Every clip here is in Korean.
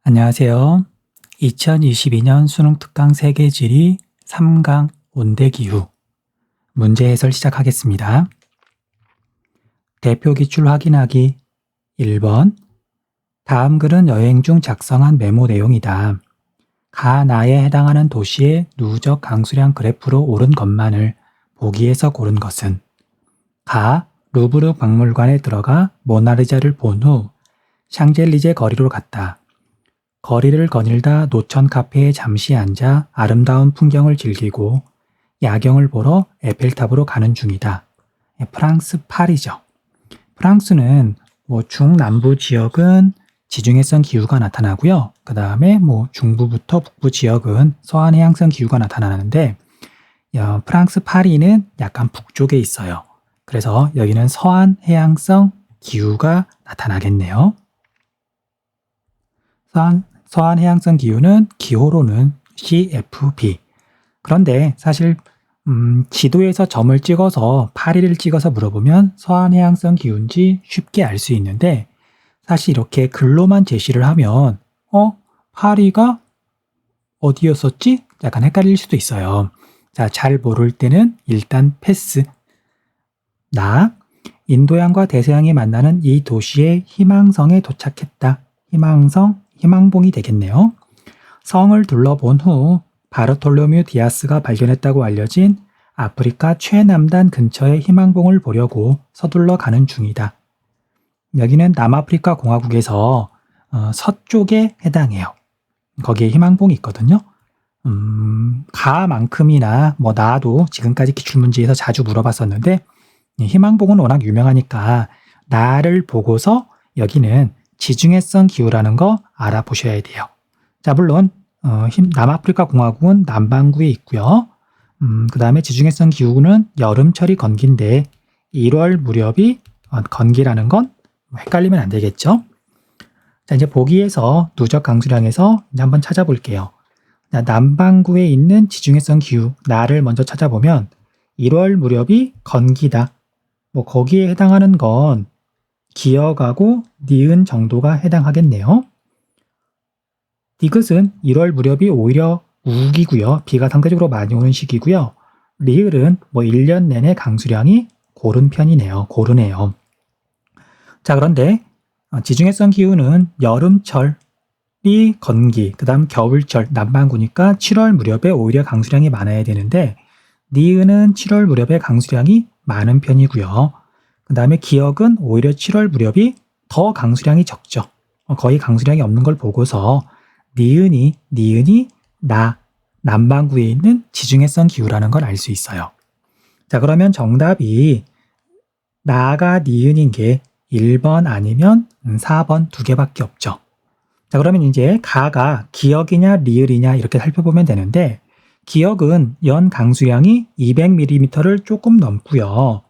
안녕하세요. 2022년 수능 특강 세계지리 3강 온대기후 문제 해설 시작하겠습니다. 대표 기출 확인하기 1번 다음 글은 여행 중 작성한 메모 내용이다. 가나에 해당하는 도시의 누적 강수량 그래프로 오른 것만을 보기에서 고른 것은 가 루브르 박물관에 들어가 모나리자를 본 후 샹젤리제 거리로 갔다. 거리를 거닐다 노천 카페에 잠시 앉아 아름다운 풍경을 즐기고 야경을 보러 에펠탑으로 가는 중이다. 프랑스 파리죠. 프랑스는 중남부 지역은 지중해성 기후가 나타나고요. 그 다음에 중부부터 북부 지역은 서한해양성 기후가 나타나는데 프랑스 파리는 약간 북쪽에 있어요. 그래서 여기는 서한해양성 기후가 나타나겠네요. 서한해양성 기후는 기호로는 CFB. 그런데 사실 지도에서 점을 찍어서 파리를 찍어서 물어보면 서한해양성 기후인지 쉽게 알 수 있는데 사실 이렇게 글로만 제시를 하면 파리가 어디였었지? 약간 헷갈릴 수도 있어요. 자, 잘 모를 때는 일단 패스. 인도양과 대서양이 만나는 이 도시의 희망성에 도착했다. 희망봉이 되겠네요. 성을 둘러본 후 바르톨로뮤 디아스가 발견했다고 알려진 아프리카 최남단 근처의 희망봉을 보려고 서둘러 가는 중이다. 여기는 남아프리카 공화국에서 서쪽에 해당해요. 거기에 희망봉이 있거든요. 가만큼이나 나도 지금까지 기출문제에서 자주 물어봤었는데 희망봉은 워낙 유명하니까 나를 보고서 여기는 지중해성 기후라는 거 알아보셔야 돼요. 자, 물론 남아프리카 공화국은 남반구에 있고요. 그 다음에 지중해성 기후는 여름철이 건기인데 1월 무렵이 건기라는 건 헷갈리면 안 되겠죠. 자, 이제 보기에서 누적 강수량에서 이제 한번 찾아볼게요. 자, 남반구에 있는 지중해성 기후 나를 먼저 찾아보면 1월 무렵이 건기다. 거기에 해당하는 건 기억하고 니은 정도가 해당하겠네요. 디귿은 1월 무렵이 오히려 우기고요. 비가 상대적으로 많이 오는 시기고요. 리을은 1년 내내 강수량이 고르네요. 자, 그런데 지중해성 기후는 여름철이 건기, 그 다음 겨울철 남반구니까 7월 무렵에 오히려 강수량이 많아야 되는데 니은은 7월 무렵에 강수량이 많은 편이고요. 그 다음에 기억은 오히려 7월 무렵이 더 강수량이 적죠. 거의 강수량이 없는 걸 보고서 니은이 남반구에 있는 지중해성 기후라는 걸 알 수 있어요. 자, 그러면 정답이 나가 니은인 게 1번 아니면 4번 두 개밖에 없죠. 자, 그러면 이제 가가 기억이냐 리을이냐 이렇게 살펴보면 되는데 기억은 연 강수량이 200mm를 조금 넘고요.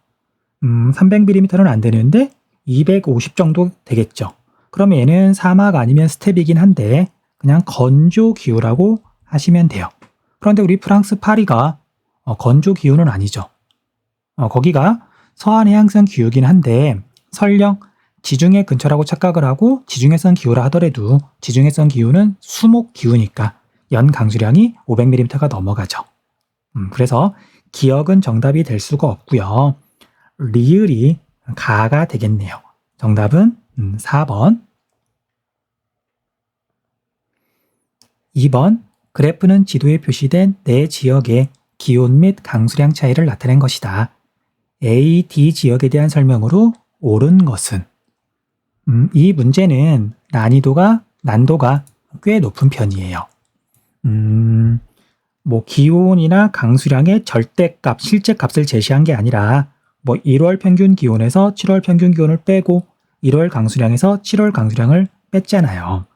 300mm는 안 되는데 250 정도 되겠죠. 그럼 얘는 사막 아니면 스텝이긴 한데 그냥 건조 기후라고 하시면 돼요. 그런데 우리 프랑스 파리가 건조 기후는 아니죠. 거기가 서한해양성 기후긴 한데 설령 지중해 근처라고 착각을 하고 지중해성 기후라 하더라도 지중해성 기후는 수목 기후니까 연 강수량이 500mm가 넘어가죠. 그래서 기억은 정답이 될 수가 없고요. 리을이 가가 되겠네요. 정답은 4번. 2번 그래프는 지도에 표시된 내 지역의 기온 및 강수량 차이를 나타낸 것이다. A, D 지역에 대한 설명으로 옳은 것은 이 문제는 난도가 꽤 높은 편이에요. 기온이나 강수량의 절대값, 실제값을 제시한 게 아니라 1월 평균 기온에서 7월 평균 기온을 빼고 1월 강수량에서 7월 강수량을 뺐잖아요.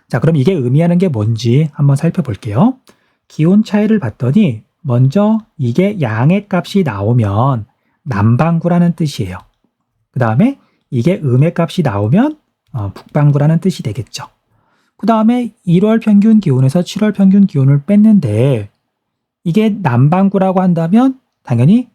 자, 그럼 이게 의미하는 게 뭔지 한번 살펴볼게요. 기온 차이를 봤더니 먼저 이게 양의 값이 나오면 남반구라는 뜻이에요. 그 다음에 이게 음의 값이 나오면 북반구라는 뜻이 되겠죠. 그 다음에 1월 평균 기온에서 7월 평균 기온을 뺐는데 이게 남반구라고 한다면 당연히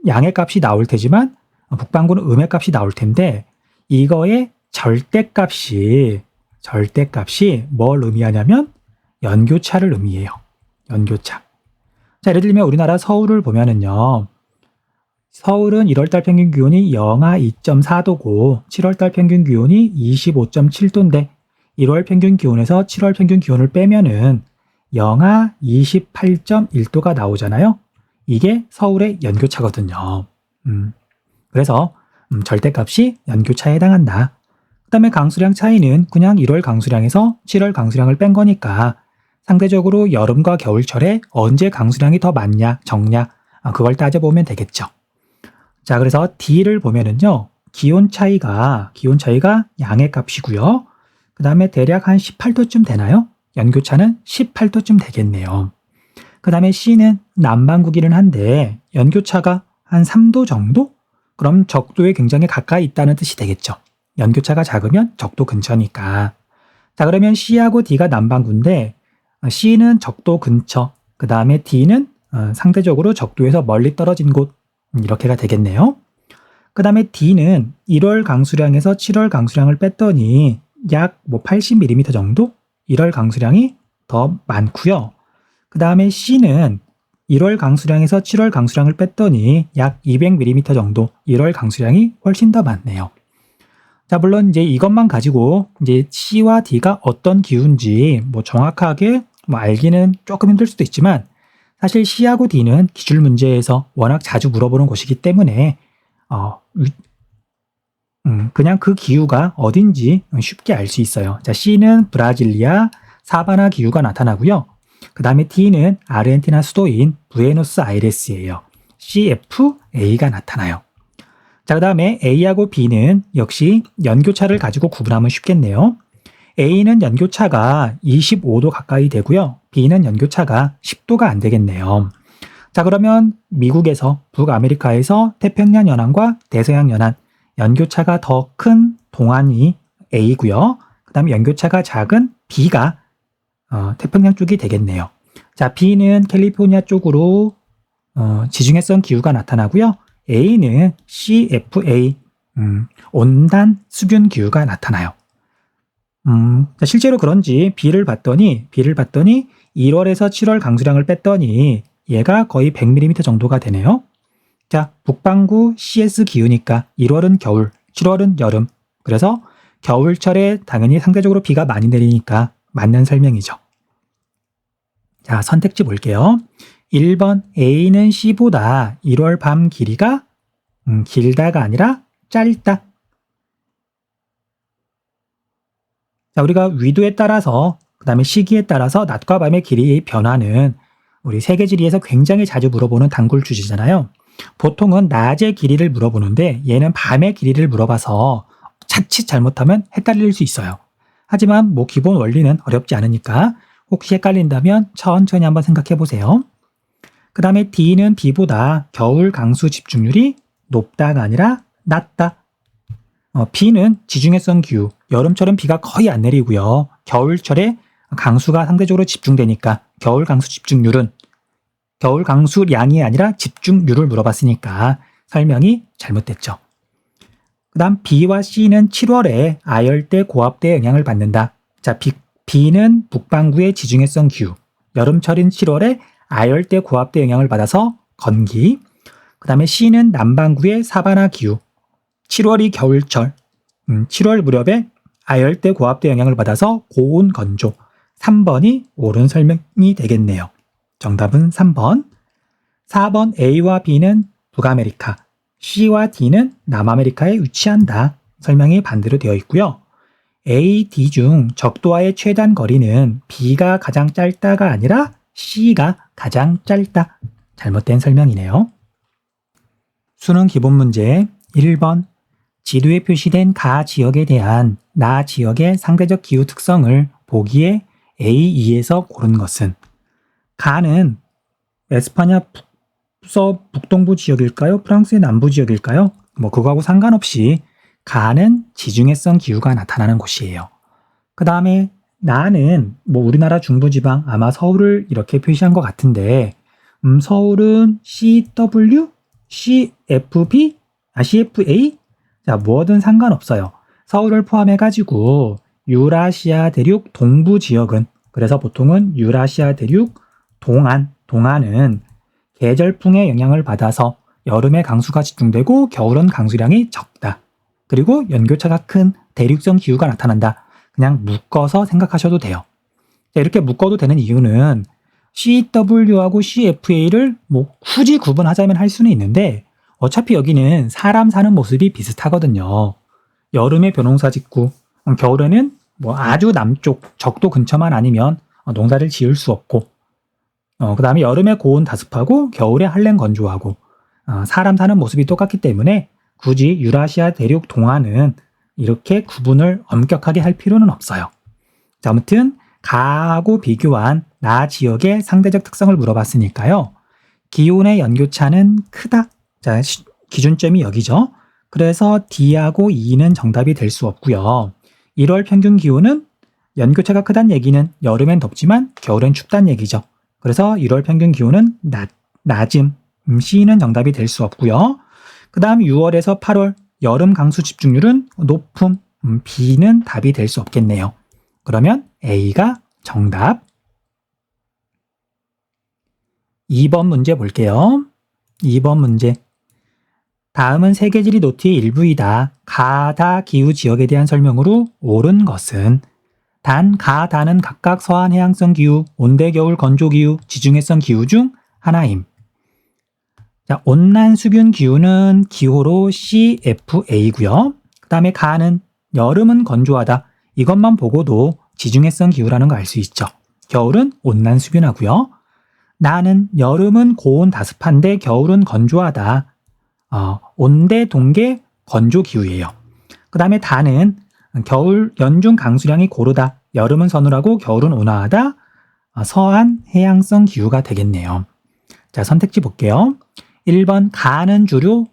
양의 값이 나올 테지만 북반구는 음의 값이 나올 텐데 이거의 절대값이 절대값이 뭘 의미하냐면 연교차를 의미해요. 연교차. 자, 예를 들면 우리나라 서울을 보면은요. 서울은 1월달 평균 기온이 영하 2.4도고 7월달 평균 기온이 25.7도인데 1월 평균 기온에서 7월 평균 기온을 빼면은 영하 28.1도가 나오잖아요. 이게 서울의 연교차거든요. 그래서 절대값이 연교차에 해당한다. 그 다음에 강수량 차이는 그냥 1월 강수량에서 7월 강수량을 뺀 거니까 상대적으로 여름과 겨울철에 언제 강수량이 더 많냐 적냐 그걸 따져보면 되겠죠. 자, 그래서 D를 보면은요. 기온 차이가 양의 값이고요. 그 다음에 대략 한 18도쯤 되나요? 연교차는 18도쯤 되겠네요. 그 다음에 C는 남반구기는 한데 연교차가 한 3도 정도? 그럼 적도에 굉장히 가까이 있다는 뜻이 되겠죠. 연교차가 작으면 적도 근처니까. 자, 그러면 C하고 D가 남반구인데 C는 적도 근처, 그 다음에 D는 상대적으로 적도에서 멀리 떨어진 곳 이렇게가 되겠네요. 그 다음에 D는 1월 강수량에서 7월 강수량을 뺐더니 약 80mm 정도? 1월 강수량이 더 많고요. 그 다음에 C는 1월 강수량에서 7월 강수량을 뺐더니 약 200mm 정도 1월 강수량이 훨씬 더 많네요. 자, 물론 이제 이것만 가지고 이제 C와 D가 어떤 기후인지 정확하게 알기는 조금 힘들 수도 있지만 사실 C하고 D는 기출 문제에서 워낙 자주 물어보는 곳이기 때문에 그냥 그 기후가 어딘지 쉽게 알 수 있어요. 자, C는 브라질리아 사바나 기후가 나타나고요. 그 다음에 D는 아르헨티나 수도인 부에노스아이레스예요. CFA가 나타나요. 자, 그 다음에 A하고 B는 역시 연교차를 가지고 구분하면 쉽겠네요. A는 연교차가 25도 가까이 되고요. B는 연교차가 10도가 안 되겠네요. 자, 그러면 미국에서 북아메리카에서 태평양 연안과 대서양 연안 연교차가 더 큰 동안이 A고요. 그 다음에 연교차가 작은 B가 태평양 쪽이 되겠네요. 자, B는 캘리포니아 쪽으로 지중해성 기후가 나타나고요. A는 CFA 온단 수균 기후가 나타나요. 실제로 그런지 B를 봤더니 1월에서 7월 강수량을 뺐더니 얘가 거의 100mm 정도가 되네요. 자, 북반구 CS 기후니까 1월은 겨울, 7월은 여름. 그래서 겨울철에 당연히 상대적으로 비가 많이 내리니까 맞는 설명이죠. 자, 선택지 볼게요. 1번 A는 C보다 1월 밤 길이가 길다가 아니라 짧다. 자, 우리가 위도에 따라서 그 다음에 시기에 따라서 낮과 밤의 길이의 변화는 우리 세계지리에서 굉장히 자주 물어보는 단골 주제잖아요. 보통은 낮의 길이를 물어보는데 얘는 밤의 길이를 물어봐서 자칫 잘못하면 헷갈릴 수 있어요. 하지만 기본 원리는 어렵지 않으니까 혹시 헷갈린다면 천천히 한번 생각해 보세요. 그 다음에 D는 B보다 겨울 강수 집중률이 높다가 아니라 낮다. B는 지중해성 기후, 여름철은 비가 거의 안 내리고요. 겨울철에 강수가 상대적으로 집중되니까 겨울 강수 집중률은 겨울 강수량이 아니라 집중률을 물어봤으니까 설명이 잘못됐죠. 그 다음 B와 C는 7월에 아열대 고압대의 영향을 받는다. 자, B는 북반구의 지중해성 기후, 여름철인 7월에 아열대 고압대 영향을 받아서 건기. 그 다음에 C는 남반구의 사바나 기후, 7월이 겨울철, 7월 무렵에 아열대 고압대 영향을 받아서 고온 건조. 3번이 옳은 설명이 되겠네요. 정답은 3번. 4번 A와 B는 북아메리카, C와 D는 남아메리카에 위치한다. 설명이 반대로 되어 있고요. A, D 중 적도와의 최단 거리는 B가 가장 짧다가 아니라 C가 가장 짧다. 잘못된 설명이네요. 수능 기본 문제 1번. 지도에 표시된 가 지역에 대한 나 지역의 상대적 기후 특성을 보기에 A, 2에서 고른 것은 가는 에스파냐 북동부 지역일까요? 프랑스의 남부 지역일까요? 그거하고 상관없이 가는 지중해성 기후가 나타나는 곳이에요. 그 다음에 나는 우리나라 중부지방 아마 서울을 이렇게 표시한 것 같은데 서울은 CW, CFB, CFA? 자, 뭐든 상관없어요. 서울을 포함해가지고 유라시아 대륙 동부 지역은, 그래서 보통은 유라시아 대륙 동안은 계절풍의 영향을 받아서 여름에 강수가 집중되고 겨울은 강수량이 적다. 그리고 연교차가 큰 대륙성 기후가 나타난다. 그냥 묶어서 생각하셔도 돼요. 자, 이렇게 묶어도 되는 이유는 CW하고 CFA를 굳이 구분하자면 할 수는 있는데 어차피 여기는 사람 사는 모습이 비슷하거든요. 여름에 벼농사 짓고 겨울에는 아주 남쪽 적도 근처만 아니면 농사를 지을 수 없고 그 다음에 여름에 고온 다습하고 겨울에 한랭 건조하고 사람 사는 모습이 똑같기 때문에 굳이 유라시아 대륙 동안은 이렇게 구분을 엄격하게 할 필요는 없어요. 자, 아무튼 가하고 비교한 나 지역의 상대적 특성을 물어봤으니까요. 기온의 연교차는 크다. 자, 기준점이 여기죠. 그래서 D하고 E는 정답이 될 수 없고요. 1월 평균 기온은 연교차가 크다는 얘기는 여름엔 덥지만 겨울엔 춥다는 얘기죠. 그래서 1월 평균 기온은 낮음, C는 정답이 될 수 없고요. 그 다음 6월에서 8월 여름 강수 집중률은 높음, B는 답이 될 수 없겠네요. 그러면 A가 정답. 2번 문제 볼게요. 2번 문제. 다음은 세계지리 노트의 일부이다. 가다 기후 지역에 대한 설명으로 옳은 것은 단, 가, 다는 각각 서한 해양성 기후, 온대 겨울 건조 기후, 지중해성 기후 중 하나임. 자, 온난 수균 기후는 기호로 CFA고요. 그 다음에 가는 여름은 건조하다. 이것만 보고도 지중해성 기후라는 거 알 수 있죠. 겨울은 온난 수균하고요. 나는 여름은 고온 다습한데 겨울은 건조하다. 온대 동계 건조 기후예요. 그 다음에 다는 겨울 연중 강수량이 고르다. 여름은 서늘하고 겨울은 온화하다. 서한 해양성 기후가 되겠네요. 자, 선택지 볼게요. 1번 가는 주로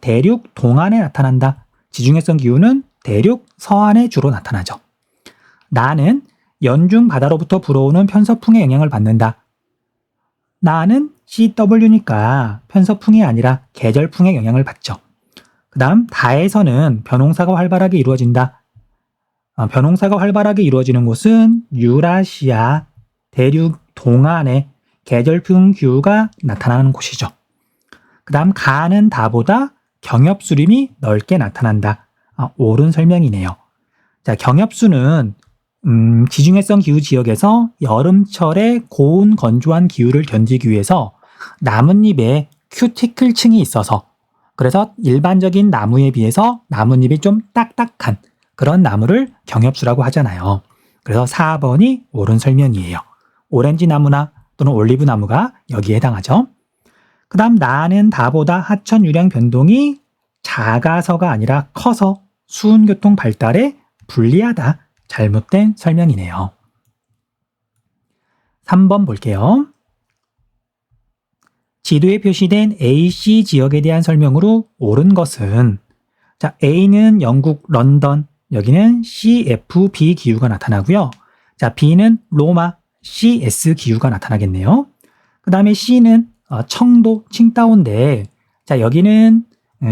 대륙 동안에 나타난다. 지중해성 기후는 대륙 서안에 주로 나타나죠. 나는 연중 바다로부터 불어오는 편서풍의 영향을 받는다. 나는 CW니까 편서풍이 아니라 계절풍의 영향을 받죠. 그 다음 다에서는 벼농사가 활발하게 이루어진다. 벼농사가 활발하게 이루어지는 곳은 유라시아 대륙 동안에 계절풍 기후가 나타나는 곳이죠. 그 다음 가는 다보다 경엽수림이 넓게 나타난다. 옳은 설명이네요. 자, 경엽수는 지중해성 기후 지역에서 여름철에 고온 건조한 기후를 견디기 위해서 나뭇잎에 큐티클층이 있어서, 그래서 일반적인 나무에 비해서 나뭇잎이 좀 딱딱한 그런 나무를 경엽수라고 하잖아요. 그래서 4번이 옳은 설명이에요. 오렌지 나무나 또는 올리브 나무가 여기에 해당하죠. 그 다음 나는 다보다 하천 유량 변동이 작아서가 아니라 커서 수운교통 발달에 불리하다. 잘못된 설명이네요. 3번 볼게요. 지도에 표시된 AC 지역에 대한 설명으로 옳은 것은, 자, A는 영국 런던, 여기는 CFB 기후가 나타나고요. 자, B는 로마 CS 기후가 나타나겠네요. 그 다음에 C는 청도 칭다오인데, 자, 여기는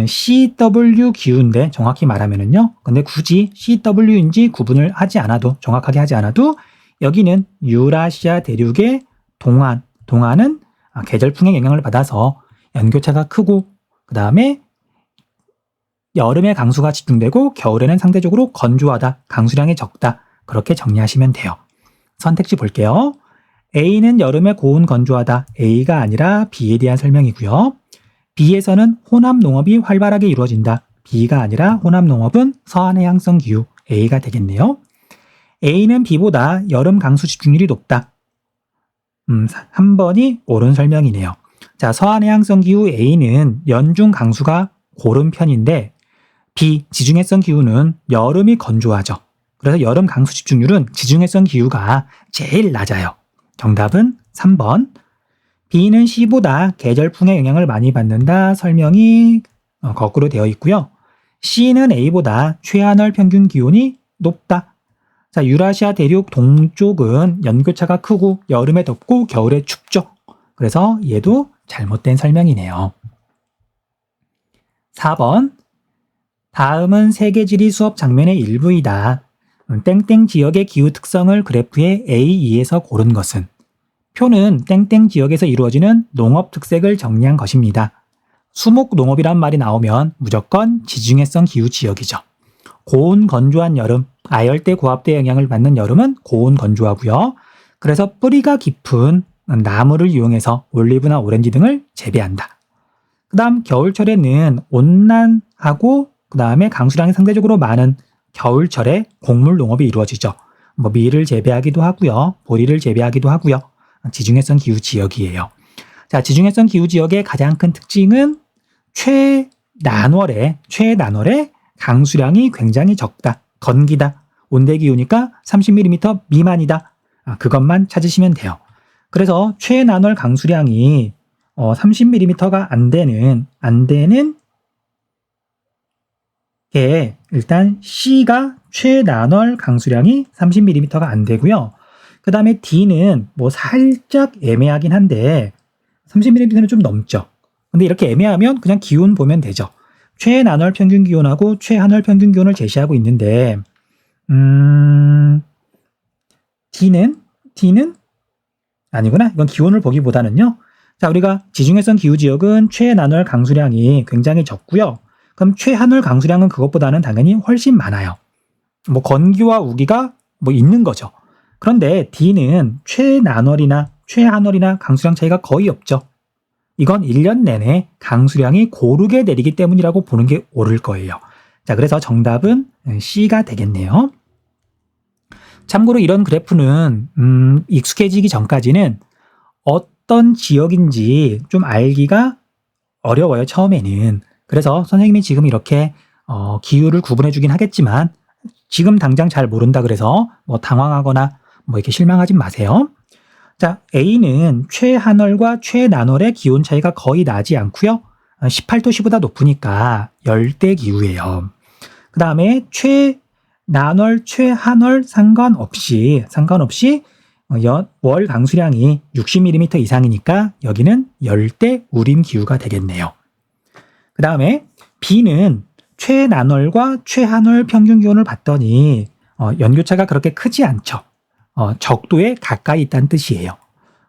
CW 기후인데 정확히 말하면은요. 근데 굳이 CW인지 구분을 하지 않아도, 정확하게 하지 않아도 여기는 유라시아 대륙의 동안은 계절풍의 영향을 받아서 연교차가 크고, 그 다음에 여름에 강수가 집중되고 겨울에는 상대적으로 건조하다, 강수량이 적다. 그렇게 정리하시면 돼요. 선택지 볼게요. A는 여름에 고온 건조하다. A가 아니라 B에 대한 설명이고요. B에서는 혼합 농업이 활발하게 이루어진다. B가 아니라 혼합 농업은 서한 해양성 기후. A가 되겠네요. A는 B보다 여름 강수 집중률이 높다. 3번이 옳은 설명이네요. 자, 서한 해양성 기후 A는 연중 강수가 고른 편인데 B, 지중해성 기후는 여름이 건조하죠. 그래서 여름 강수 집중률은 지중해성 기후가 제일 낮아요. 정답은 3번. B는 C보다 계절풍의 영향을 많이 받는다. 설명이 거꾸로 되어 있고요. C는 A보다 최하늘 평균 기온이 높다. 자, 유라시아 대륙 동쪽은 연교차가 크고 여름에 덥고 겨울에 춥죠. 그래서 얘도 잘못된 설명이네요. 4번. 다음은 세계지리 수업 장면의 일부이다. 땡땡 지역의 기후 특성을 그래프의 A2에서 고른 것은 표는 땡땡 지역에서 이루어지는 농업 특색을 정리한 것입니다. 수목 농업이란 말이 나오면 무조건 지중해성 기후 지역이죠. 고온 건조한 여름, 아열대 고압대 영향을 받는 여름은 고온 건조하고요. 그래서 뿌리가 깊은 나무를 이용해서 올리브나 오렌지 등을 재배한다. 그 다음 겨울철에는 온난하고 그 다음에 강수량이 상대적으로 많은 겨울철에 곡물 농업이 이루어지죠. 밀을 재배하기도 하고요. 보리를 재배하기도 하고요. 지중해성 기후 지역이에요. 자, 지중해성 기후 지역의 가장 큰 특징은 최난월에 강수량이 굉장히 적다. 건기다. 온대기후니까 30mm 미만이다. 그것만 찾으시면 돼요. 그래서 최난월 강수량이 30mm가 안 되는 게 일단 C가 최난월 강수량이 30mm가 안 되고요. 그 다음에 D는 살짝 애매하긴 한데 30mm는 좀 넘죠. 근데 이렇게 애매하면 그냥 기온 보면 되죠. 최난월 평균 기온하고 최한월 평균 기온을 제시하고 있는데 D는 아니구나. 이건 기온을 보기보다는요. 자, 우리가 지중해성 기후 지역은 최난월 강수량이 굉장히 적고요. 그럼 최한월 강수량은 그것보다는 당연히 훨씬 많아요. 건기와 우기가 있는 거죠. 그런데 D는 최난월이나 최한월이나 강수량 차이가 거의 없죠. 이건 1년 내내 강수량이 고르게 내리기 때문이라고 보는 게 옳을 거예요. 자, 그래서 정답은 C가 되겠네요. 참고로 이런 그래프는 익숙해지기 전까지는 어떤 지역인지 좀 알기가 어려워요, 처음에는. 그래서 선생님이 지금 이렇게 기후를 구분해 주긴 하겠지만 지금 당장 잘 모른다 그래서 당황하거나 이렇게 실망하지 마세요. 자, A는 최한월과 최난월의 기온 차이가 거의 나지 않고요. 18도씨보다 높으니까 열대기후예요. 그 다음에 최난월, 최한월 상관없이 월 강수량이 60mm 이상이니까 여기는 열대우림기후가 되겠네요. 그 다음에 B는 최난월과 최한월 평균 기온을 봤더니 연교차가 그렇게 크지 않죠. 적도에 가까이 있다는 뜻이에요.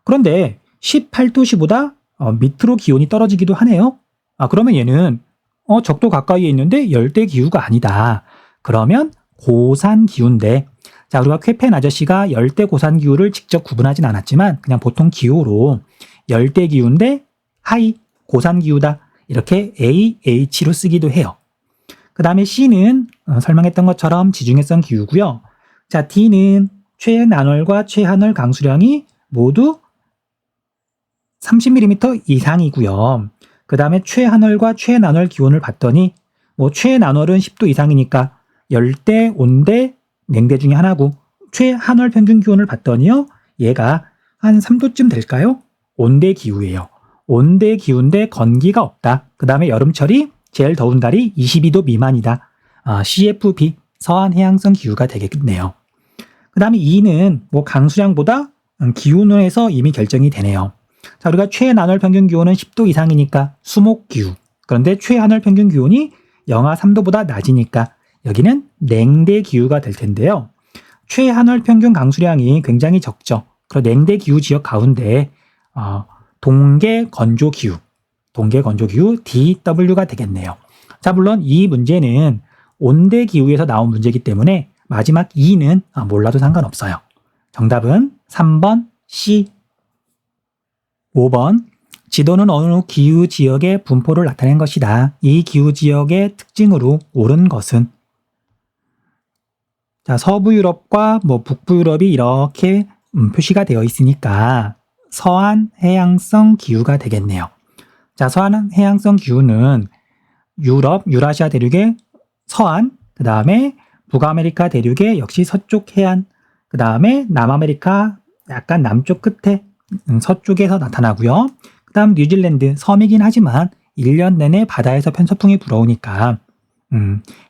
그런데 18도씨보다 밑으로 기온이 떨어지기도 하네요. 그러면 얘는 적도 가까이에 있는데 열대기후가 아니다. 그러면 고산기후인데, 자, 우리가 쾌펜 아저씨가 열대 고산기후를 직접 구분하진 않았지만 그냥 보통 기호로 열대기후인데 하이 고산기후다. 이렇게 AH로 쓰기도 해요. 그 다음에 C는 설명했던 것처럼 지중해성 기후고요. 자, D는 최난월과 최한월 강수량이 모두 30mm 이상이고요. 그 다음에 최한월과 최난월 기온을 봤더니 최난월은 10도 이상이니까 열대, 온대, 냉대 중에 하나고 최한월 평균 기온을 봤더니요. 얘가 한 3도쯤 될까요? 온대 기후예요. 온대 기후인데 건기가 없다. 그 다음에 여름철이 제일 더운 달이 22도 미만이다. CFB, 서한 해양성 기후가 되겠네요. 그 다음에 E는 강수량보다 기온에서 이미 결정이 되네요. 자, 우리가 최난월 평균 기온은 10도 이상이니까 수목 기후. 그런데 최한월 평균 기온이 영하 3도보다 낮으니까 여기는 냉대 기후가 될 텐데요. 최한월 평균 강수량이 굉장히 적죠. 그리고 냉대 기후 지역 가운데 동계 건조 기후 DW가 되겠네요. 자, 물론 이 문제는 온대 기후에서 나온 문제이기 때문에 마지막 2는 몰라도 상관없어요. 정답은 3번 C. 5번 지도는 어느 기후 지역의 분포를 나타낸 것이다. 이 기후 지역의 특징으로 옳은 것은, 자, 서부 유럽과 북부 유럽이 이렇게 표시가 되어 있으니까 서한 해양성 기후가 되겠네요. 자, 서한 해양성 기후는 유럽, 유라시아 대륙의 서안, 그 다음에 북아메리카 대륙의 역시 서쪽 해안, 그 다음에 남아메리카 약간 남쪽 끝에 서쪽에서 나타나고요. 그 다음 뉴질랜드 섬이긴 하지만 1년 내내 바다에서 편서풍이 불어오니까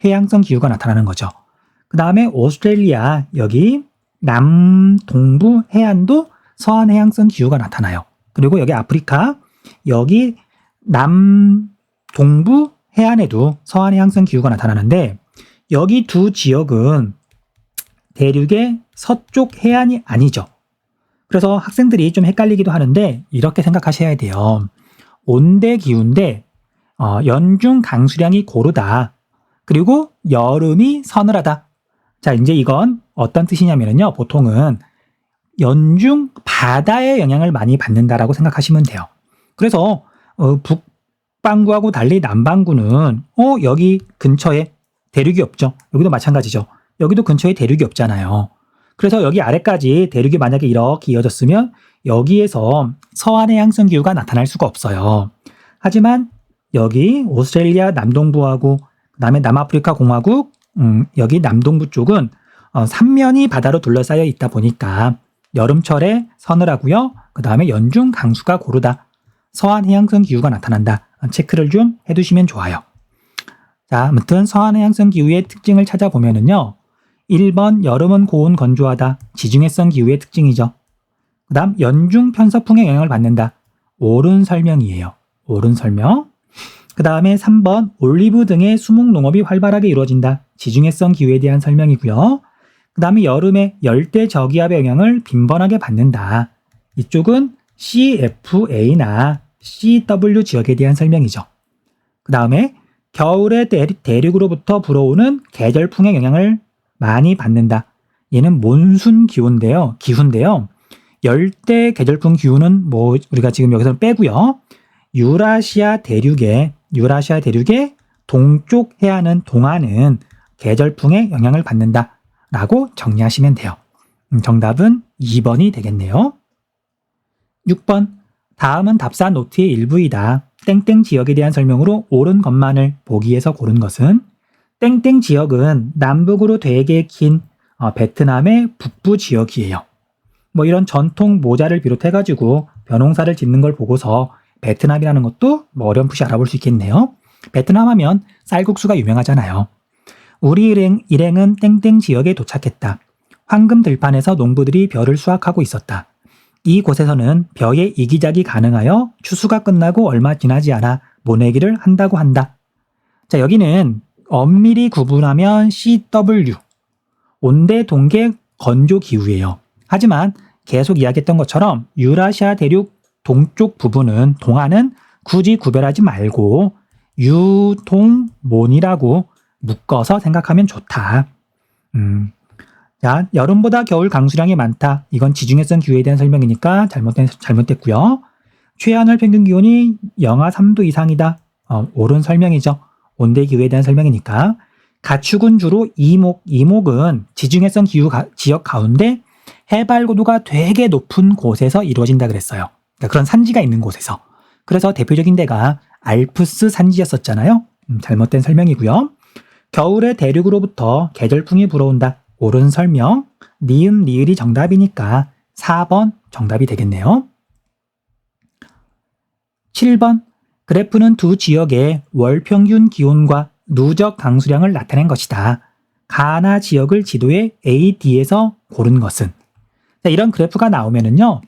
해양성 기후가 나타나는 거죠. 그 다음에 오스트레일리아 여기 남동부 해안도 서한 해양성 기후가 나타나요. 그리고 여기 아프리카 여기 남동부 해안에도 서한 해양성 기후가 나타나는데 여기 두 지역은 대륙의 서쪽 해안이 아니죠. 그래서 학생들이 좀 헷갈리기도 하는데 이렇게 생각하셔야 돼요. 온대 기후인데 연중 강수량이 고르다. 그리고 여름이 서늘하다. 자, 이제 이건 어떤 뜻이냐면요. 보통은 연중 바다의 영향을 많이 받는다라고 생각하시면 돼요. 그래서 북반구하고 달리 남반구는 여기 근처에 대륙이 없죠. 여기도 마찬가지죠. 여기도 근처에 대륙이 없잖아요. 그래서 여기 아래까지 대륙이 만약에 이렇게 이어졌으면 여기에서 서한 해양성 기후가 나타날 수가 없어요. 하지만 여기 오스트레일리아 남동부하고 그다음에 남아프리카 공화국 여기 남동부 쪽은 삼면이 바다로 둘러싸여 있다 보니까 여름철에 서늘하고요. 그다음에 연중 강수가 고르다. 서한 해양성 기후가 나타난다. 체크를 좀 해두시면 좋아요. 자, 아무튼 서한 해양성 기후의 특징을 찾아보면은요. 1번 여름은 고온 건조하다. 지중해성 기후의 특징이죠. 그 다음 연중 편서풍의 영향을 받는다. 옳은 설명이에요. 옳은 설명. 그 다음에 3번 올리브 등의 수목 농업이 활발하게 이루어진다. 지중해성 기후에 대한 설명이고요. 그 다음에 여름에 열대 저기압의 영향을 빈번하게 받는다. 이쪽은 CFA나 CW 지역에 대한 설명이죠. 그 다음에 겨울에 대륙으로부터 불어오는 계절풍의 영향을 많이 받는다. 얘는 몬순 기후인데요. 열대 계절풍 기후는 우리가 지금 여기서 빼고요. 유라시아 대륙의 동쪽 해안은 동안은 계절풍의 영향을 받는다라고 정리하시면 돼요. 정답은 2번이 되겠네요. 6번 다음은 답사 노트의 일부이다. 땡땡 지역에 대한 설명으로 옳은 것만을 보기에서 고른 것은 땡땡 지역은 남북으로 되게 긴 베트남의 북부 지역이에요. 이런 전통 모자를 비롯해가지고 벼농사를 짓는 걸 보고서 베트남이라는 것도 어렴풋이 알아볼 수 있겠네요. 베트남 하면 쌀국수가 유명하잖아요. 우리 일행은 땡땡 지역에 도착했다. 황금 들판에서 농부들이 벼를 수확하고 있었다. 이곳에서는 벼의 이기작이 가능하여 추수가 끝나고 얼마 지나지 않아 모내기를 한다고 한다. 자, 여기는 엄밀히 구분하면 CW, 온대 동계 건조 기후예요. 하지만 계속 이야기했던 것처럼 유라시아 대륙 동쪽 부분은 동안은 굳이 구별하지 말고 유동몬이라고 묶어서 생각하면 좋다. 자, 여름보다 겨울 강수량이 많다. 이건 지중해성 기후에 대한 설명이니까 잘못됐고요. 최하늘 평균 기온이 영하 3도 이상이다. 옳은 설명이죠. 온대 기후에 대한 설명이니까. 가축은 주로 이목은 지중해성 기후 지역 가운데 해발 고도가 되게 높은 곳에서 이루어진다 그랬어요. 그러니까 그런 산지가 있는 곳에서. 그래서 대표적인 데가 알프스 산지였었잖아요. 잘못된 설명이고요. 겨울에 대륙으로부터 계절풍이 불어온다. 옳은 설명. 니은 리을이 정답이니까 4번 정답이 되겠네요. 7번 그래프는 두 지역의 월 평균 기온과 누적 강수량을 나타낸 것이다. 가나 지역을 지도에 AD에서 고른 것은. 자, 이런 그래프가 나오면은요.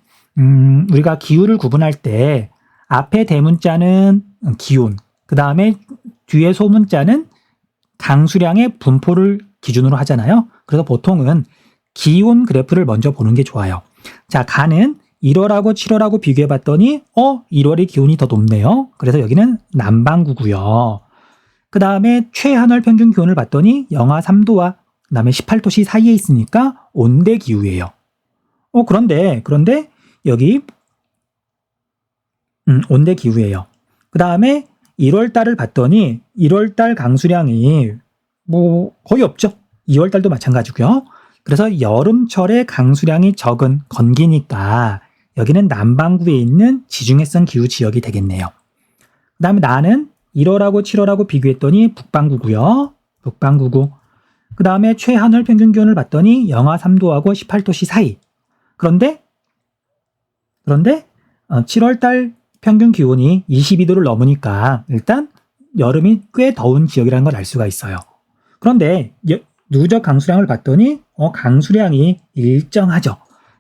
우리가 기후를 구분할 때 앞에 대문자는 기온, 그 다음에 뒤에 소문자는 강수량의 분포를 기준으로 하잖아요. 그래서 보통은 기온 그래프를 먼저 보는 게 좋아요. 자, 가는 1월하고 7월하고 비교해 봤더니 1월의 기온이 더 높네요. 그래서 여기는 남반구고요. 그 다음에 최하늘 평균 기온을 봤더니 영하 3도와 그 다음에 18도씨 사이에 있으니까 온대 기후예요. 그런데 여기 온대 기후예요. 그 다음에 1월달을 봤더니 1월달 강수량이 거의 없죠. 2월달도 마찬가지고요. 그래서 여름철에 강수량이 적은 건기니까 여기는 남반구에 있는 지중해성 기후 지역이 되겠네요. 그 다음에 나는 1월하고 7월하고 비교했더니 북반구고요. 북반구고. 그 다음에 최하늘 평균 기온을 봤더니 영하 3도하고 18도씨 사이. 그런데 7월달 평균 기온이 22도를 넘으니까 일단 여름이 꽤 더운 지역이라는 걸 알 수가 있어요. 그런데 누적 강수량을 봤더니 강수량이 일정하죠.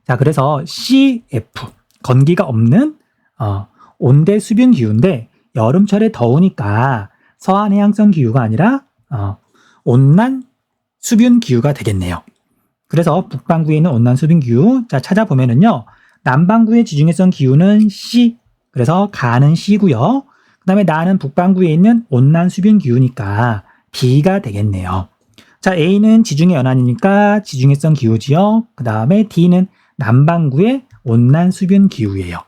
자, 그래서 CF 건기가 없는 온대 수분 기후인데 여름철에 더우니까 서한 해양성 기후가 아니라 온난 수분 기후가 되겠네요. 그래서 북반구에 있는 온난 수분 기후, 자, 찾아보면은요, 남반구의 지중해성 기후는 C, 그래서 가는 C고요. 그 다음에 나는 북반구에 있는 온난 수분 기후니까 B가 되겠네요. 자, A는 지중해 연안이니까 지중해성 기후지요. 그 다음에 D는 남반구의 온난 수분 기후예요.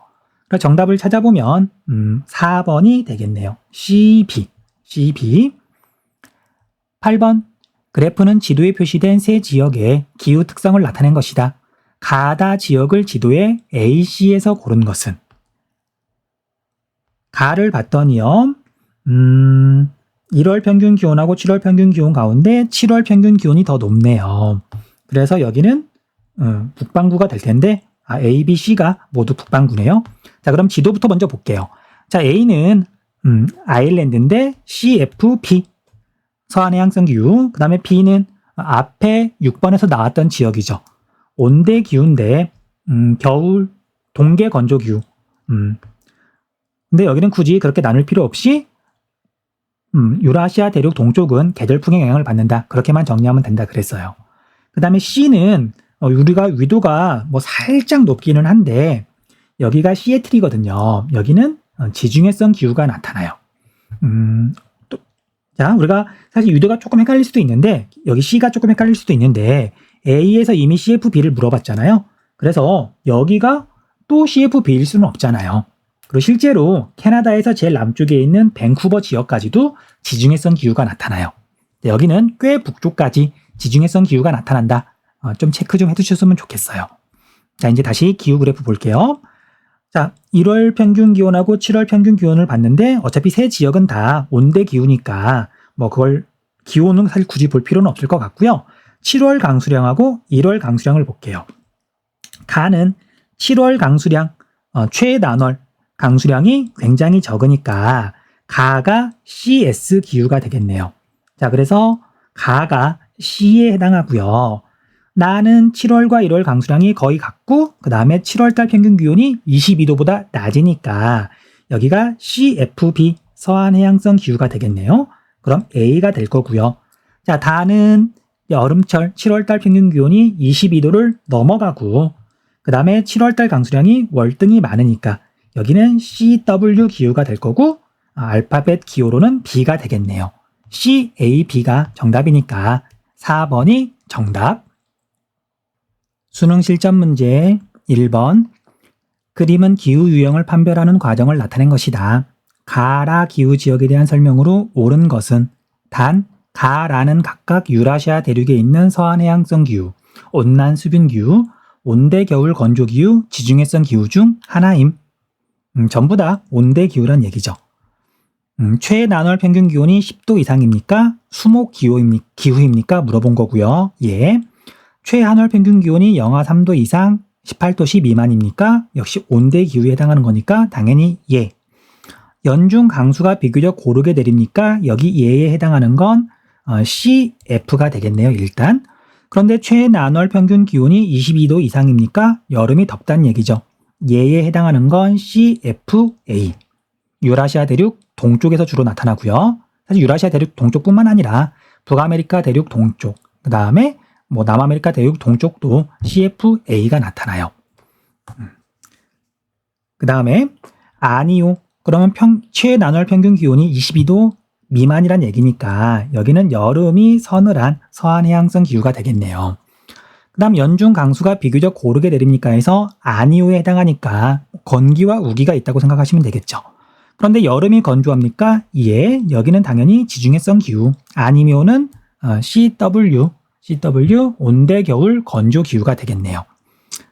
그래서 정답을 찾아보면 4번이 되겠네요. CB. 8번. 그래프는 지도에 표시된 세 지역의 기후 특성을 나타낸 것이다. 가다 지역을 지도에 AC에서 고른 것은? 가를 봤더니요. 1월 평균 기온하고 7월 평균 기온 가운데 7월 평균 기온이 더 높네요. 그래서 여기는 북반구가 될 텐데 A, B, C가 모두 북반구네요. 자, 그럼 지도부터 먼저 볼게요. 자, A는 아일랜드인데 CFB 서한해양성 기후, 그 다음에 B는 앞에 6번에서 나왔던 지역이죠. 온대 기후인데 겨울 동계 건조 기후. 근데 여기는 굳이 그렇게 나눌 필요 없이 유라시아 대륙 동쪽은 계절풍의 영향을 받는다. 그렇게만 정리하면 된다 그랬어요. 그 다음에 C는 우리가 위도가 뭐 살짝 높기는 한데 여기가 시애틀이거든요. 여기는 지중해성 기후가 나타나요. 자, 우리가 사실 위도가 조금 헷갈릴 수도 있는데 여기 C가 조금 헷갈릴 수도 있는데 A에서 이미 CFB를 물어봤잖아요. 그래서 여기가 또 CFB일 수는 없잖아요. 그리고 실제로 캐나다에서 제일 남쪽에 있는 밴쿠버 지역까지도 지중해성 기후가 나타나요. 여기는 꽤 북쪽까지 지중해성 기후가 나타난다. 좀 체크 좀 해두셨으면 좋겠어요. 자, 이제 다시 기후 그래프 볼게요. 자, 1월 평균 기온하고 7월 평균 기온을 봤는데 어차피 세 지역은 다 온대 기후니까 뭐 그걸 기온은 사실 굳이 볼 필요는 없을 것 같고요. 7월 강수량하고 1월 강수량을 볼게요. 가는 7월 강수량, 최단월 강수량이 굉장히 적으니까 가가 CS 기후가 되겠네요. 자, 그래서 가가 C에 해당하고요. 나는 7월과 1월 강수량이 거의 같고 그 다음에 7월달 평균 기온이 22도보다 낮으니까 여기가 CFB 서한해양성 기후가 되겠네요. 그럼 A가 될 거고요. 자, 다는 여름철 7월달 평균 기온이 22도를 넘어가고 그 다음에 7월달 강수량이 월등히 많으니까 여기는 CW 기후가 될 거고 알파벳 기호로는 B가 되겠네요. CAB가 정답이니까 4번이 정답. 수능 실전 문제 1번. 그림은 기후 유형을 판별하는 과정을 나타낸 것이다. 가라 기후 지역에 대한 설명으로 옳은 것은 단 가라는 각각 유라시아 대륙에 있는 서한해양성 기후, 온난 수분 기후, 온대 겨울 건조 기후, 지중해성 기후 중 하나임. 전부 다 온대 기후란 얘기죠. 최난월 평균 기온이 10도 이상입니까? 수목 기후입니까? 물어본 거고요. 예. 최한월 평균 기온이 영하 3도 이상 18도씨 미만입니까? 역시 온대 기후에 해당하는 거니까 당연히 예. 연중 강수가 비교적 고르게 내립니까? 여기 예에 해당하는 건 CF가 되겠네요. 일단. 그런데 최난월 평균 기온이 22도 이상입니까? 여름이 덥다는 얘기죠. 예에 해당하는 건 CFA. 유라시아 대륙 동쪽에서 주로 나타나고요. 사실 유라시아 대륙 동쪽뿐만 아니라 북아메리카 대륙 동쪽, 그 다음에 뭐 남아메리카 대륙 동쪽도 CFA가 나타나요. 그 다음에 아니요. 그러면 최난월 평균 기온이 22도 미만이란 얘기니까 여기는 여름이 서늘한 서한해양성 기후가 되겠네요. 그 다음 연중 강수가 비교적 고르게 내립니까 해서 아니오에 해당하니까 건기와 우기가 있다고 생각하시면 되겠죠. 그런데 여름이 건조합니까? 예, 여기는 당연히 지중해성 기후. 아니면은 CW 온대 겨울 건조 기후가 되겠네요.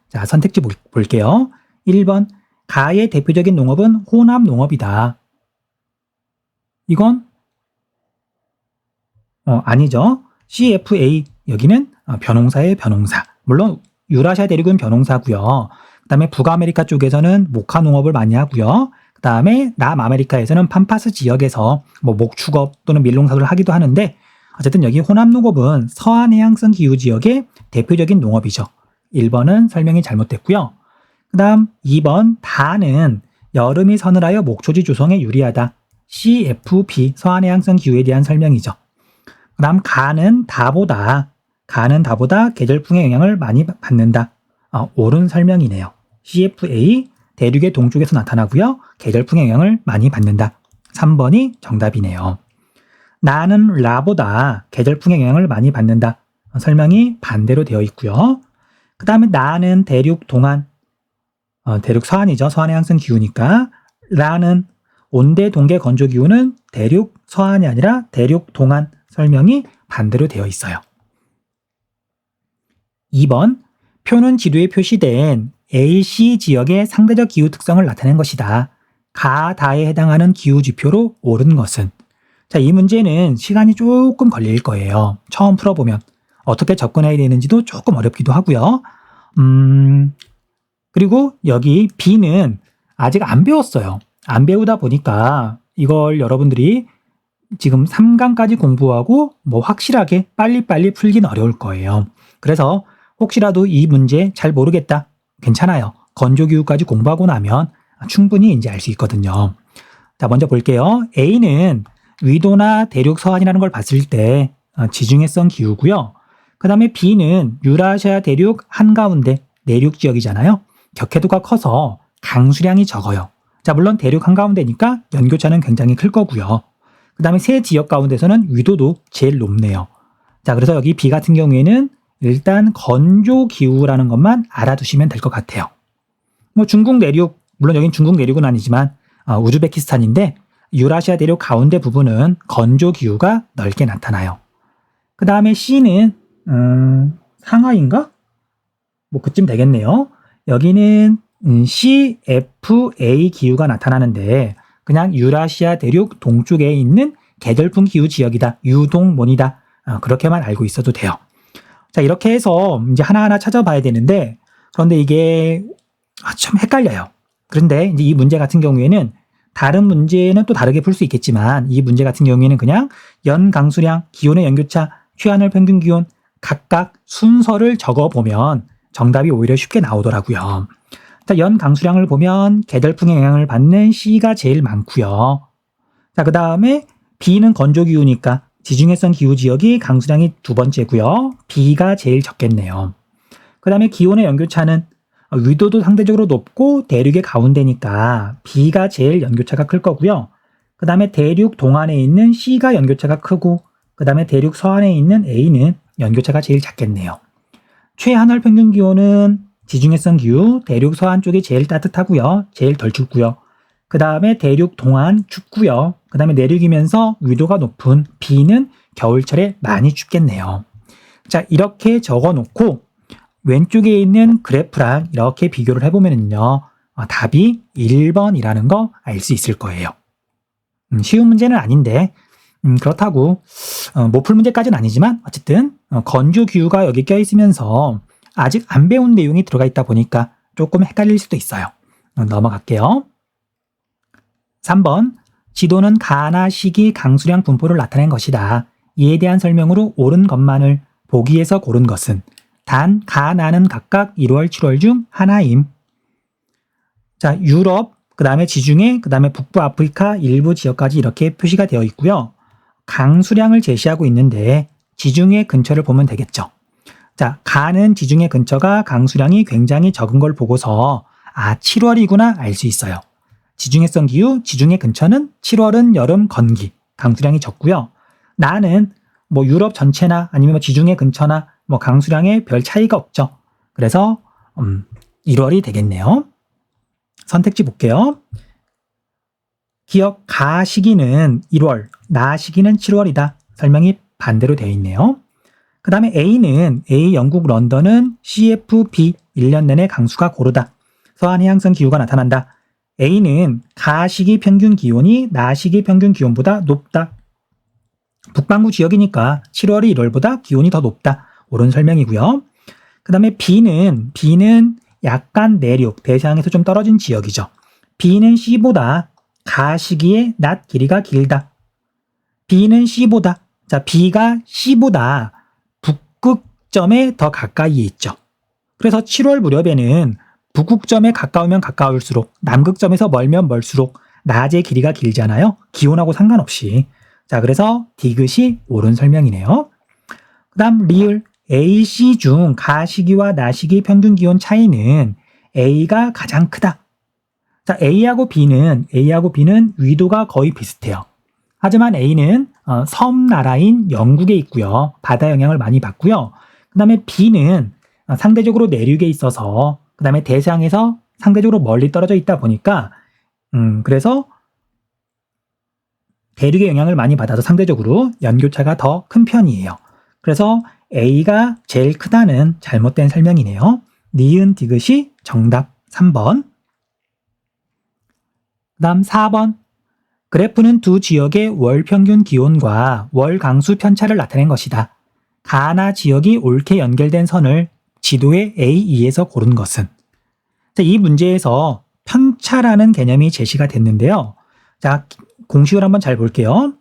자, 선택지 볼게요. 1번 가의 대표적인 농업은 혼합 농업이다. 이건 아니죠. CFA 여기는 벼농사의 벼농사. 물론 유라시아 대륙은 벼농사고요. 그 다음에 북아메리카 쪽에서는 목화 농업을 많이 하고요. 그 다음에 남아메리카에서는 팜파스 지역에서 뭐 목축업 또는 밀농사를 하기도 하는데 어쨌든 여기 혼합농업은 서한해양성 기후 지역의 대표적인 농업이죠. 1번은 설명이 잘못됐고요. 그 다음 2번 다는 여름이 서늘하여 목초지 조성에 유리하다. CFB 서한해양성 기후에 대한 설명이죠. 그 다음 가는 다보다 가는 다보다 계절풍의 영향을 많이 받는다. 옳은 설명이네요. CFA 대륙의 동쪽에서 나타나고요. 계절풍의 영향을 많이 받는다. 3번이 정답이네요. 나는 라보다 계절풍의 영향을 많이 받는다. 설명이 반대로 되어 있고요. 그 다음에 나는 대륙 동안, 대륙 서안이죠. 서안의 항상 기후니까 라는 온대 동계 건조 기후는 대륙 서안이 아니라 대륙 동안 설명이 반대로 되어 있어요. 2번 표는 지도에 표시된 AC 지역의 상대적 기후 특성을 나타낸 것이다. 가, 다에 해당하는 기후 지표로 옳은 것은? 자, 이 문제는 시간이 조금 걸릴 거예요. 처음 풀어보면. 어떻게 접근해야 되는지도 조금 어렵기도 하고요. 그리고 여기 B는 아직 안 배웠어요. 안 배우다 보니까 이걸 여러분들이 지금 3강까지 공부하고 뭐 확실하게 빨리빨리 풀긴 어려울 거예요. 그래서 혹시라도 이 문제 잘 모르겠다. 괜찮아요. 건조기후까지 공부하고 나면 충분히 이제 알 수 있거든요. 자, 먼저 볼게요. A는 위도나 대륙 서안이라는 걸 봤을 때 지중해성 기후고요. 그 다음에 B는 유라시아 대륙 한가운데 내륙 지역이잖아요. 격해도가 커서 강수량이 적어요. 자, 물론 대륙 한가운데니까 연교차는 굉장히 클 거고요. 그 다음에 세 지역 가운데서는 위도도 제일 높네요. 자, 그래서 여기 B 같은 경우에는 일단 건조 기후라는 것만 알아두시면 될 것 같아요. 뭐 중국 내륙, 물론 여긴 중국 내륙은 아니지만 우즈베키스탄인데 유라시아 대륙 가운데 부분은 건조 기후가 넓게 나타나요. 그 다음에 C는 상하이인가? 뭐 그쯤 되겠네요. 여기는 CFA 기후가 나타나는데 그냥 유라시아 대륙 동쪽에 있는 계절풍 기후 지역이다. 유동몬이다. 그렇게만 알고 있어도 돼요. 자, 이렇게 해서 이제 하나하나 찾아봐야 되는데 그런데 이게 좀 헷갈려요. 그런데 이제 이 문제 같은 경우에는 다른 문제는 또 다르게 풀 수 있겠지만 이 문제 같은 경우에는 그냥 연 강수량, 기온의 연교차, 취하늘 평균 기온 각각 순서를 적어보면 정답이 오히려 쉽게 나오더라고요. 자, 연 강수량을 보면 계절풍의 영향을 받는 C가 제일 많고요. 자, 그 다음에 B는 건조 기후니까 지중해성 기후 지역이 강수량이 두 번째고요. B가 제일 적겠네요. 그 다음에 기온의 연교차는 위도도 상대적으로 높고 대륙의 가운데니까 B가 제일 연교차가 클 거고요. 그 다음에 대륙 동안에 있는 C가 연교차가 크고 그 다음에 대륙 서안에 있는 A는 연교차가 제일 작겠네요. 최하늘 평균 기온은 지중해성 기후, 대륙 서안 쪽이 제일 따뜻하고요. 제일 덜 춥고요. 그 다음에 대륙 동안 춥고요. 그 다음에 내륙이면서 위도가 높은 B는 겨울철에 많이 춥겠네요. 자, 이렇게 적어놓고 왼쪽에 있는 그래프랑 이렇게 비교를 해보면요. 답이 1번이라는 거 알 수 있을 거예요. 쉬운 문제는 아닌데 그렇다고 못 풀 문제까지는 아니지만 어쨌든 건조 기후가 여기 껴있으면서 아직 안 배운 내용이 들어가 있다 보니까 조금 헷갈릴 수도 있어요. 넘어갈게요. 3번 지도는 가나 시기 강수량 분포를 나타낸 것이다. 이에 대한 설명으로 옳은 것만을 보기에서 고른 것은 단, 가, 나는 각각 1월, 7월 중 하나임. 자, 유럽, 그 다음에 지중해, 그 다음에 북부 아프리카 일부 지역까지 이렇게 표시가 되어 있고요. 강수량을 제시하고 있는데 지중해 근처를 보면 되겠죠. 자, 가는 지중해 근처가 강수량이 굉장히 적은 걸 보고서 7월이구나 알 수 있어요. 지중해성 기후, 지중해 근처는 7월은 여름 건기, 강수량이 적고요. 나는 뭐 유럽 전체나 아니면 뭐 지중해 근처나 뭐 강수량에 별 차이가 없죠. 그래서 1월이 되겠네요. 선택지 볼게요. 기억 가 시기는 1월, 나 시기는 7월이다. 설명이 반대로 되어 있네요. 그 다음에 A는 A 영국 런던은 CFB 1년 내내 강수가 고르다. 서한 해양성 기후가 나타난다. A는 가 시기 평균 기온이 나 시기 평균 기온보다 높다. 북반구 지역이니까 7월이 1월보다 기온이 더 높다. 옳은 설명이고요. 그 다음에 B는 약간 내륙, 대서양에서 좀 떨어진 지역이죠. B는 C보다 가 시기에 낮 길이가 길다. B는 C보다, 자, B가 C보다 북극점에 더 가까이에 있죠. 그래서 7월 무렵에는 북극점에 가까우면 가까울수록 남극점에서 멀면 멀수록 낮의 길이가 길잖아요. 기온하고 상관없이. 자, 그래서 디귿이 옳은 설명이네요. 그 다음 리을 A, C 중 가시기와 나시기 평균 기온 차이는 A가 가장 크다. 자, A하고 B는 위도가 거의 비슷해요. 하지만 A는 섬나라인 영국에 있고요. 바다 영향을 많이 받고요. 그 다음에 B는 상대적으로 내륙에 있어서 그 다음에 대서양에서 상대적으로 멀리 떨어져 있다 보니까 그래서 대륙의 영향을 많이 받아서 상대적으로 연교차가 더 큰 편이에요. 그래서 A가 제일 크다는 잘못된 설명이네요. 니은 디귿이 정답 3번. 그 다음 4번. 그래프는 두 지역의 월 평균 기온과 월 강수 편차를 나타낸 것이다. 가나 지역이 옳게 연결된 선을 지도의 A2에서 고른 것은? 자, 이 문제에서 편차라는 개념이 제시가 됐는데요. 자, 공식을 한번 잘 볼게요.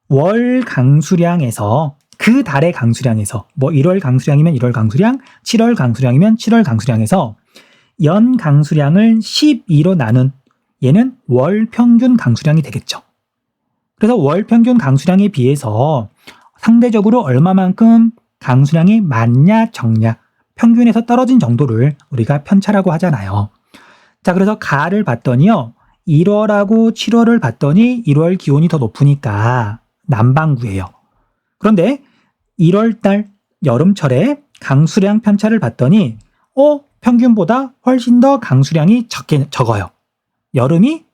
월 강수량에서 그 달의 강수량에서 1월 강수량이면 1월 강수량, 7월 강수량이면 7월 강수량에서 연 강수량을 12로 나눈 얘는 월 평균 강수량이 되겠죠. 그래서 월 평균 강수량에 비해서 상대적으로 얼마만큼 강수량이 많냐 적냐 평균에서 떨어진 정도를 우리가 편차라고 하잖아요. 자, 그래서 가를 봤더니요. 1월하고 7월을 봤더니 1월 기온이 더 높으니까 남반구예요. 그런데 1월달 여름철에 강수량 편차를 봤더니 평균보다 훨씬 더 강수량이 적어요. 여름이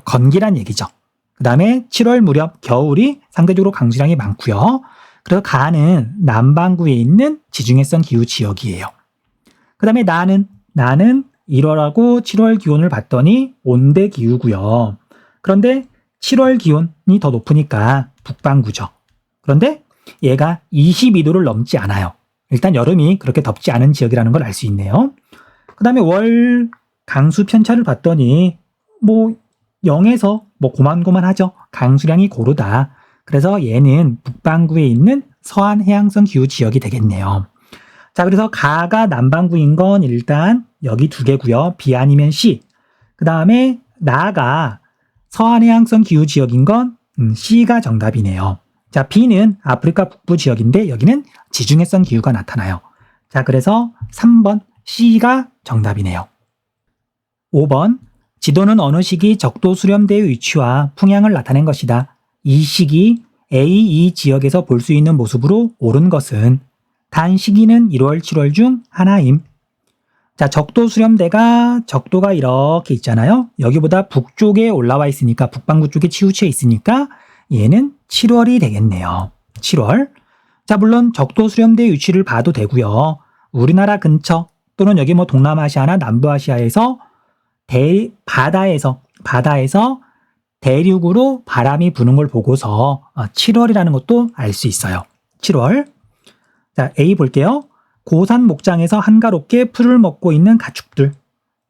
건기란 얘기죠. 그 다음에 7월 무렵 겨울이 상대적으로 강수량이 많고요. 그래서 가는 남반구에 있는 지중해성 기후 지역이에요. 그 다음에 나는 1월하고 7월 기온을 봤더니 온대 기후고요. 그런데 7월 기온이 더 높으니까 북반구죠. 그런데 얘가 22도를 넘지 않아요. 일단 여름이 그렇게 덥지 않은 지역이라는 걸 알 수 있네요. 그 다음에 월 강수 편차를 봤더니 0에서 고만고만하죠. 강수량이 고르다. 그래서 얘는 북반구에 있는 서한 해양성 기후 지역이 되겠네요. 자, 그래서 가가 남반구인 건 일단 여기 두 개고요. B 아니면 C. 그 다음에 나가 서한 해양성 기후 지역인 건 C가 정답이네요. 자, B는 아프리카 북부 지역인데 여기는 지중해성 기후가 나타나요. 자, 그래서 3번 C가 정답이네요. 5번. 지도는 어느 시기 적도 수렴대의 위치와 풍향을 나타낸 것이다. 이 시기 A2 지역에서 볼 수 있는 모습으로 옳은 것은? 단 시기는 1월, 7월 중 하나임. 자, 적도 수렴대가 적도가 이렇게 있잖아요. 여기보다 북쪽에 올라와 있으니까 북반구 쪽에 치우쳐 있으니까 얘는 7월이 되겠네요. 7월. 자, 물론 적도 수렴대의 위치를 봐도 되고요. 우리나라 근처 또는 여기 동남아시아나 남부아시아에서 바다에서 대륙으로 바람이 부는 걸 보고서 7월이라는 것도 알 수 있어요. 7월. 자, A 볼게요. 고산 목장에서 한가롭게 풀을 먹고 있는 가축들.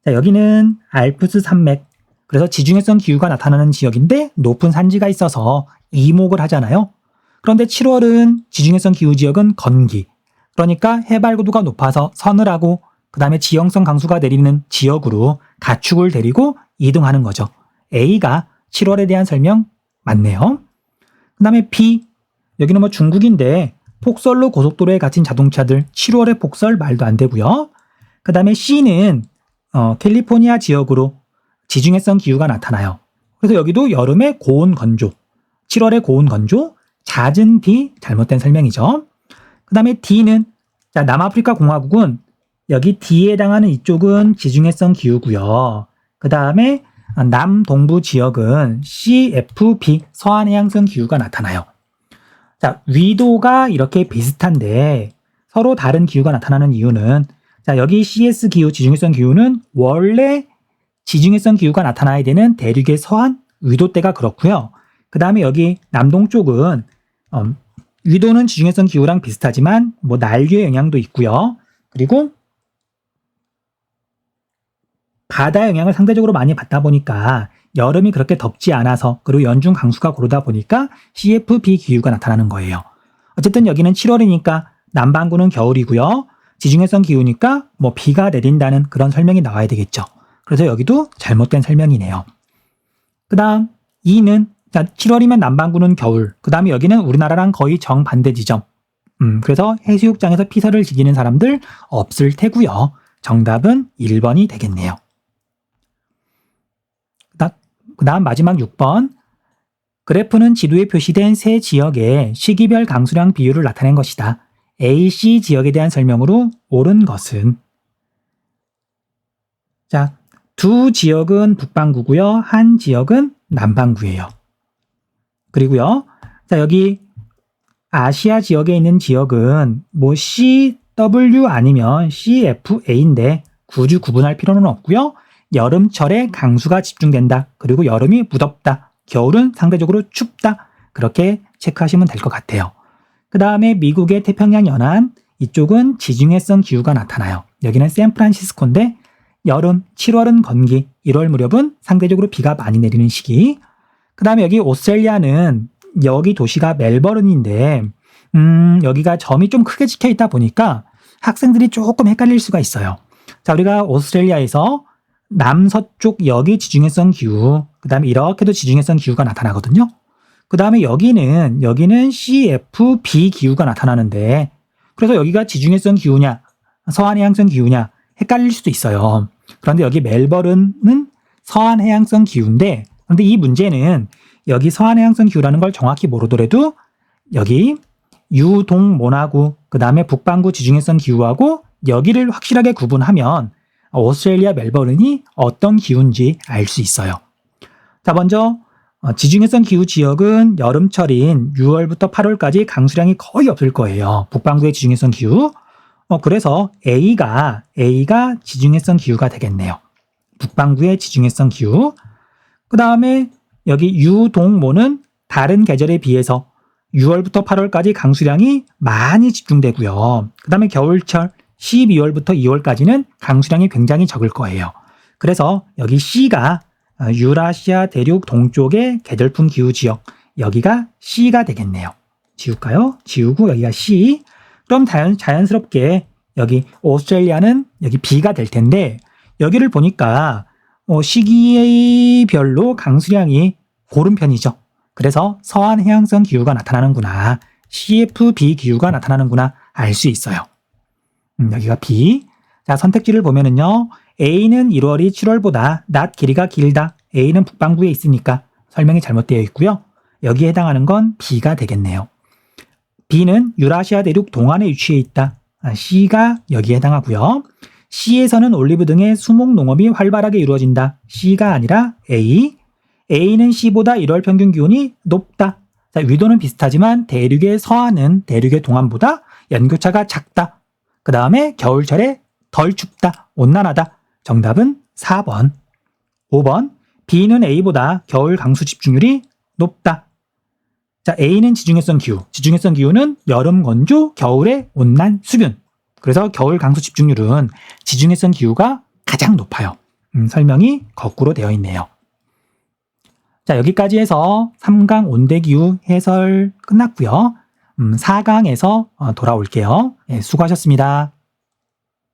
자, 여기는 알프스 산맥. 그래서 지중해성 기후가 나타나는 지역인데 높은 산지가 있어서 이목을 하잖아요. 그런데 7월은 지중해성 기후 지역은 건기. 그러니까 해발고도가 높아서 서늘하고 그 다음에 지형성 강수가 내리는 지역으로 가축을 데리고 이동하는 거죠. A가 7월에 대한 설명 맞네요. 그 다음에 B. 여기는 중국인데 폭설로 고속도로에 갇힌 자동차들 7월에 폭설 말도 안 되고요. 그 다음에 C는 캘리포니아 지역으로 지중해성 기후가 나타나요. 그래서 여기도 여름에 고온 건조, 7월에 고온 건조, 잦은 비 잘못된 설명이죠. 그 다음에 D는 남아프리카 공화국은 여기 D에 해당하는 이쪽은 지중해성 기후고요. 그 다음에 남동부 지역은 CFB 서한해양성 기후가 나타나요. 자, 위도가 이렇게 비슷한데 서로 다른 기후가 나타나는 이유는 여기 CS 기후, 지중해성 기후는 원래 지중해성 기후가 나타나야 되는 대륙의 서한 위도대가 그렇고요. 그 다음에 여기 남동쪽은 위도는 지중해성 기후랑 비슷하지만 난류의 영향도 있고요. 그리고 바다 영향을 상대적으로 많이 받다 보니까 여름이 그렇게 덥지 않아서 그리고 연중 강수가 고르다 보니까 CFB 기후가 나타나는 거예요. 어쨌든 여기는 7월이니까 남반구는 겨울이고요. 지중해성 기후니까 비가 내린다는 그런 설명이 나와야 되겠죠. 그래서 여기도 잘못된 설명이네요. 그 다음 2는 7월이면 남반구는 겨울. 그 다음에 여기는 우리나라랑 거의 정반대 지점. 그래서 해수욕장에서 피서를 지키는 사람들 없을 테고요. 정답은 1번이 되겠네요. 그 다음 마지막 6번. 그래프는 지도에 표시된 세 지역의 시기별 강수량 비율을 나타낸 것이다. A, C 지역에 대한 설명으로 옳은 것은? 자, 두 지역은 북반구고요. 한 지역은 남반구예요. 그리고요. 자, 여기 아시아 지역에 있는 지역은 뭐 CW 아니면 CFA인데 굳이 구분할 필요는 없고요. 여름철에 강수가 집중된다. 그리고 여름이 무덥다. 겨울은 상대적으로 춥다. 그렇게 체크하시면 될 것 같아요. 그 다음에 미국의 태평양 연안, 이쪽은 지중해성 기후가 나타나요. 여기는 샌프란시스코인데 여름, 7월은 건기, 1월 무렵은 상대적으로 비가 많이 내리는 시기. 그 다음에 여기 오스트레일리아는 여기 도시가 멜버른인데 여기가 점이 좀 크게 찍혀 있다 보니까 학생들이 조금 헷갈릴 수가 있어요. 자, 우리가 오스트레일리아에서 남서쪽 여기 지중해성 기후, 그 다음에 이렇게도 지중해성 기후가 나타나거든요. 그 다음에 여기는 CFB 기후가 나타나는데 그래서 여기가 지중해성 기후냐 서한해양성 기후냐 헷갈릴 수도 있어요. 그런데 여기 멜버른은 서한해양성 기후인데 그런데 이 문제는 여기 서한해양성 기후라는 걸 정확히 모르더라도 여기 유동모나구 그 다음에 북반구 지중해성 기후하고 여기를 확실하게 구분하면 오스트레일리아 멜버른이 어떤 기후인지 알 수 있어요. 자, 먼저 지중해성 기후 지역은 여름철인 6월부터 8월까지 강수량이 거의 없을 거예요. 북반구의 지중해성 기후. 그래서 A가 지중해성 기후가 되겠네요. 북반구의 지중해성 기후. 그 다음에 여기 유동모는 다른 계절에 비해서 6월부터 8월까지 강수량이 많이 집중되고요. 그 다음에 겨울철 12월부터 2월까지는 강수량이 굉장히 적을 거예요. 그래서 여기 C가 유라시아 대륙 동쪽의 계절풍 기후 지역, 여기가 C가 되겠네요. 지울까요? 지우고 여기가 C. 그럼 자연스럽게 여기 오스트레일리아는 여기 B가 될 텐데 여기를 보니까 시기별로 강수량이 고른 편이죠. 그래서 서한 해양성 기후가 나타나는구나. CFB 기후가 나타나는구나 알 수 있어요. 여기가 B. 자, 선택지를 보면은요. A는 1월이 7월보다 낮 길이가 길다. A는 북반구에 있으니까 설명이 잘못되어 있고요. 여기에 해당하는 건 B가 되겠네요. B는 유라시아 대륙 동안에 위치해 있다. C가 여기에 해당하고요. C에서는 올리브 등의 수목 농업이 활발하게 이루어진다. C가 아니라 A. A는 C보다 1월 평균 기온이 높다. 자, 위도는 비슷하지만 대륙의 서안은 대륙의 동안보다 연교차가 작다. 그 다음에 겨울철에 덜 춥다, 온난하다. 정답은 4번. 5번. B는 A보다 겨울 강수 집중률이 높다. 자, A는 지중해성 기후. 지중해성 기후는 여름 건조, 겨울에 온난 수균. 그래서 겨울 강수 집중률은 지중해성 기후가 가장 높아요. 설명이 거꾸로 되어 있네요. 자, 여기까지 해서 3강 온대기후 해설 끝났고요. 4강에서 돌아올게요. 네, 수고하셨습니다.